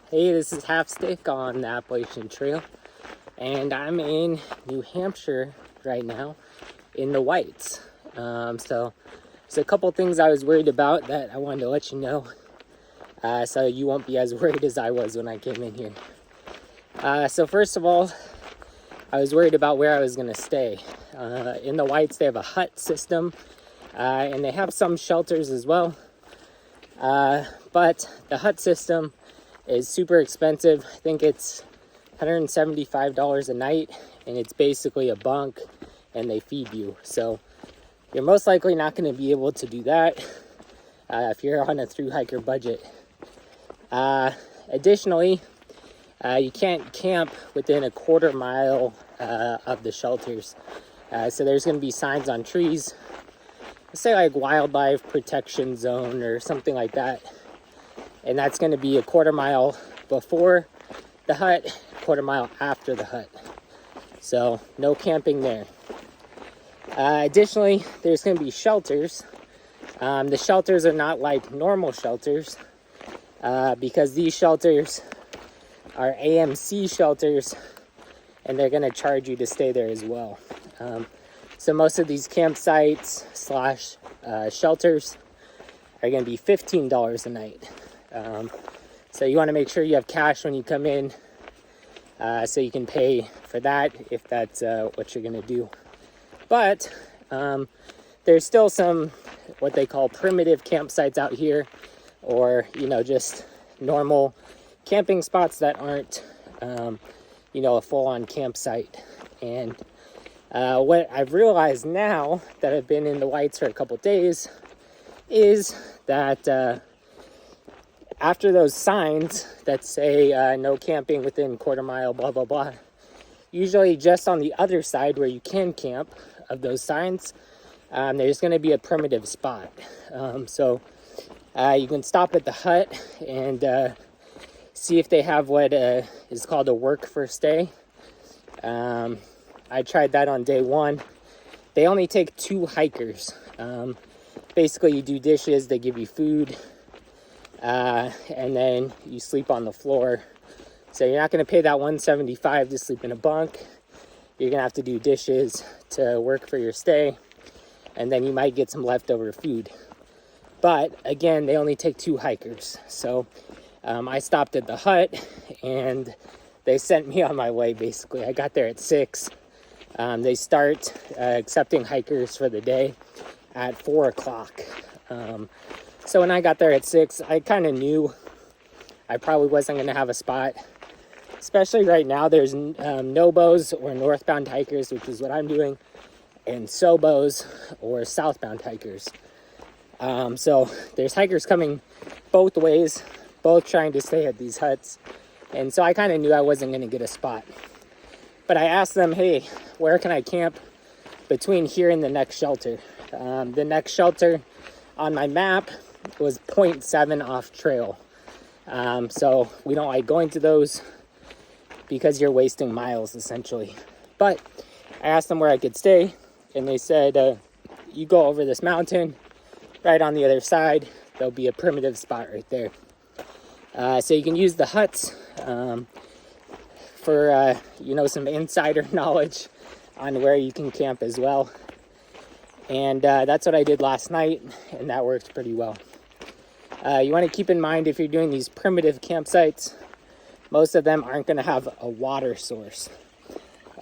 Hey, this is Half Stick on the Appalachian Trail, and I'm in New Hampshire right now in the Whites. So there's a couple things I was worried about that I wanted to let you know, so you won't be as worried as I was when I came in here. So first of all, I was worried about where I was going to stay. In the Whites, they have a hut system, and they have some shelters as well, but the hut system is super expensive. I think it's $175 a night, and it's basically a bunk and they feed you. So you're most likely not going to be able to do that if you're on a thru hiker budget. Additionally, you can't camp within a quarter mile of the shelters. So there's going to be signs on trees, say like wildlife protection zone or something like that. And that's going to be a quarter mile before the hut, quarter mile after the hut. So no camping there. Additionally, there's going to be shelters. The shelters are not like normal shelters because these shelters are AMC shelters, and they're going to charge you to stay there as well. So most of these campsites slash shelters are going to be $15 a night. So you want to make sure you have cash when you come in, so you can pay for that if that's what you're going to do. But there's still some what they call primitive campsites out here, or just normal camping spots that aren't a full-on campsite. And what I've realized now that I've been in the Whites for a couple days is that after those signs that say no camping within quarter mile, blah, blah, blah, usually just on the other side where you can camp of those signs, there's going to be a primitive spot. So you can stop at the hut and see if they have what is called a work for stay. I tried that on day one. They only take 2 hikers. Basically, you do dishes, they give you food, and then you sleep on the floor. So you're not going to pay that $175 to sleep in a bunk. You're going to have to do dishes to work for your stay, and then you might get some leftover food. But again, they only take 2 hikers. So I stopped at the hut, and they sent me on my way, basically. I got there at 6. They start accepting hikers for the day at 4 o'clock. So when I got there at 6, I kind of knew I probably wasn't going to have a spot. Especially right now, there's NOBOs or northbound hikers, which is what I'm doing, and SOBOs or southbound hikers. So there's hikers coming both ways, both trying to stay at these huts. And so I kind of knew I wasn't going to get a spot. But I asked them, hey, where can I camp between here and the next shelter? The next shelter on my map was 0.7 off trail. So we don't like going to those because you're wasting miles essentially. But I asked them where I could stay, and they said, you go over this mountain, right on the other side, there'll be a primitive spot right there. So you can use the huts for some insider knowledge on where you can camp as well. And that's what I did last night, and that worked pretty well. You want to keep in mind, if you're doing these primitive campsites, most of them aren't going to have a water source.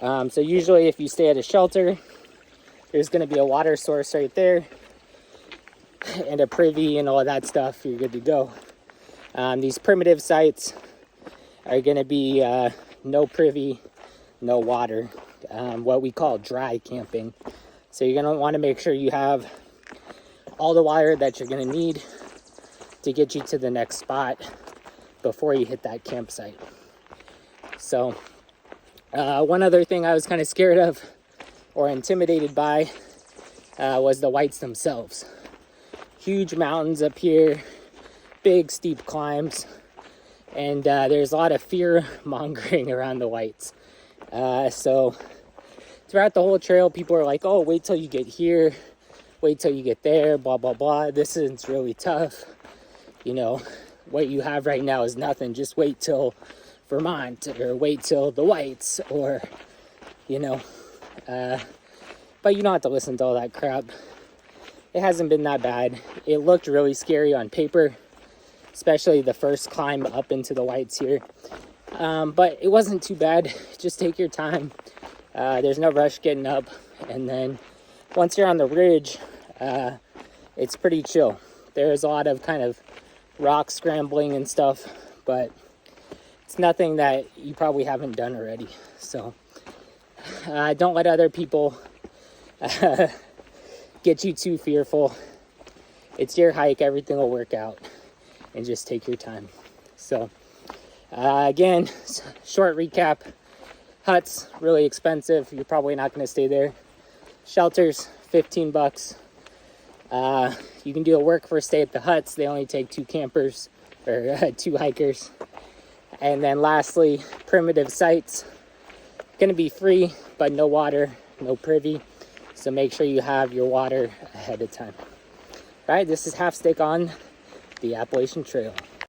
So usually if you stay at a shelter, there's going to be a water source right there and a privy and all of that stuff. You're good to go. These primitive sites are going to be no privy, no water, what we call dry camping. So you're going to want to make sure you have all the water that you're going to need to get you to the next spot before you hit that campsite. So one other thing I was kind of scared of or intimidated by was the Whites themselves. Huge mountains up here, big steep climbs, and there's a lot of fear mongering around the Whites. So throughout the whole trail, people are like, oh, wait till you get here, wait till you get there, blah, blah, blah. This is really tough. what you have right now is nothing. Just wait till Vermont, or wait till the Whites, or, you know, but you don't have to listen to all that crap. It hasn't been that bad. It looked really scary on paper, especially the first climb up into the Whites here. But it wasn't too bad. Just take your time. There's no rush getting up. And then once you're on the ridge, it's pretty chill. There's a lot of kind of rock scrambling and stuff, but it's nothing that you probably haven't done already. So don't let other people get you too fearful. It's your hike. Everything will work out, and just take your time. So again, short recap. Huts, really expensive. You're probably not going to stay there. Shelters, $15. You can do a work for a stay at the huts. They only take 2 campers, or 2 hikers. And then lastly, primitive sites. Going to be free, but no water, no privy. So make sure you have your water ahead of time. All right, this is Half Stick on the Appalachian Trail.